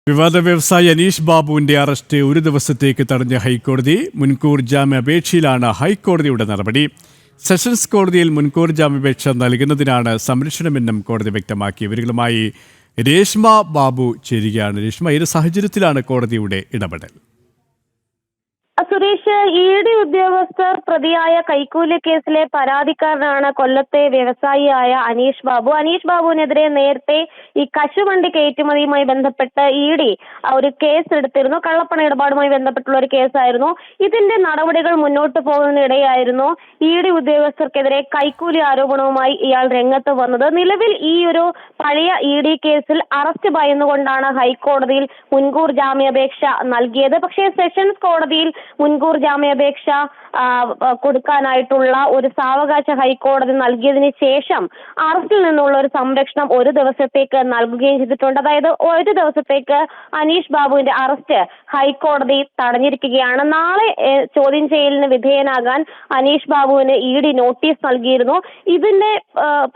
വിവാദ വ്യവസായി അനീഷ് ബാബുവിന്റെ അറസ്റ്റ് ഒരു ദിവസത്തേക്ക് തടഞ്ഞ ഹൈക്കോടതി. മുൻകൂർ ജാമ്യാപേക്ഷയിലാണ് ഹൈക്കോടതിയുടെ നടപടി. സെഷൻസ് കോടതിയിൽ മുൻകൂർ ജാമ്യാപേക്ഷ നൽകുന്നതിനാണ് സംരക്ഷണമെന്നും കോടതി വ്യക്തമാക്കി. ഇവരുമായി രേഷ്മ ബാബു ചേരുകയാണ്. രേഷ്മ, ഏത് സാഹചര്യത്തിലാണ് കോടതിയുടെ ഇടപെടൽ? സുരേഷ്, ഇഡി ഉദ്യോഗസ്ഥർ പ്രതിയായ കൈക്കൂലി കേസിലെ പരാതിക്കാരനാണ് കൊല്ലത്തെ വ്യവസായിയായ അനീഷ് ബാബു. അനീഷ് ബാബുവിനെതിരെ നേരത്തെ ഈ കശുവണ്ടി കയറ്റുമതിയുമായി ബന്ധപ്പെട്ട് ഇഡി ഒരു കേസ് എടുത്തിരുന്നു. കള്ളപ്പണ ഇടപാടുമായി ബന്ധപ്പെട്ടുള്ള ഒരു കേസായിരുന്നു. ഇതിന്റെ നടപടികൾ മുന്നോട്ട് പോകുന്നതിനിടെയായിരുന്നു ഇഡി ഉദ്യോഗസ്ഥർക്കെതിരെ കൈക്കൂലി ആരോപണവുമായി ഇയാൾ രംഗത്ത് വന്നത്. നിലവിൽ ഈ ഒരു പഴയ ഇഡി കേസിൽ അറസ്റ്റ് ഭയന്നുകൊണ്ടാണ് ഹൈക്കോടതിയിൽ മുൻകൂർ ജാമ്യാപേക്ഷ നൽകിയത്. പക്ഷേ സെഷൻസ് കോടതിയിൽ മുൻകൂർ ജാമ്യാപേക്ഷ കൊടുക്കാനായിട്ടുള്ള ഒരു സാവകാശ ഹൈക്കോടതി നൽകിയതിന് ശേഷം അറസ്റ്റിൽ നിന്നുള്ള ഒരു സംരക്ഷണം ഒരു ദിവസത്തേക്ക് നൽകുകയും ചെയ്തിട്ടുണ്ട്. അതായത് ഒരു ദിവസത്തേക്ക് അനീഷ് ബാബുവിന്റെ അറസ്റ്റ് ഹൈക്കോടതി തടഞ്ഞിരിക്കുകയാണ്. നാളെ ചോദ്യം ചെയ്യലിന് വിധേയനാകാൻ അനീഷ് ബാബുവിന് ഇഡി നോട്ടീസ് നൽകിയിരുന്നു. ഇതിന്റെ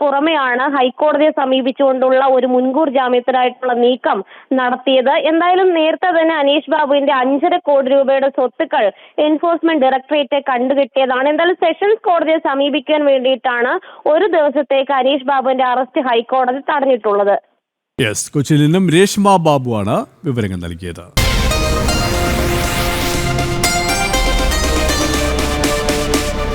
പുറമെയാണ് ഹൈക്കോടതിയെ സമീപിച്ചുകൊണ്ടുള്ള ഒരു മുൻകൂർ ജാമ്യത്തിനായിട്ടുള്ള നീക്കം നടത്തിയത്. എന്തായാലും നേരത്തെ തന്നെ അനീഷ് ബാബുവിന്റെ 5.5 കോടി രൂപയുടെ സ്വത്തുക്കൾ എൻഫോഴ്സ്മെന്റ് ഡയറക്ടറേറ്റ് കണ്ടുകെട്ടിയതാണ്. എന്തായാലും സെഷൻസ് കോടതിയെ സമീപിക്കാൻ വേണ്ടിയിട്ടാണ് ഒരു ദിവസത്തേക്ക് അനീഷ് ബാബുവിന്റെ അറസ്റ്റ് ഹൈക്കോടതി തടഞ്ഞിട്ടുള്ളത്. കൊച്ചിയിൽ നിന്നും രേഷ്മ ബാബുവാണ് വിവരങ്ങൾ നൽകിയത്.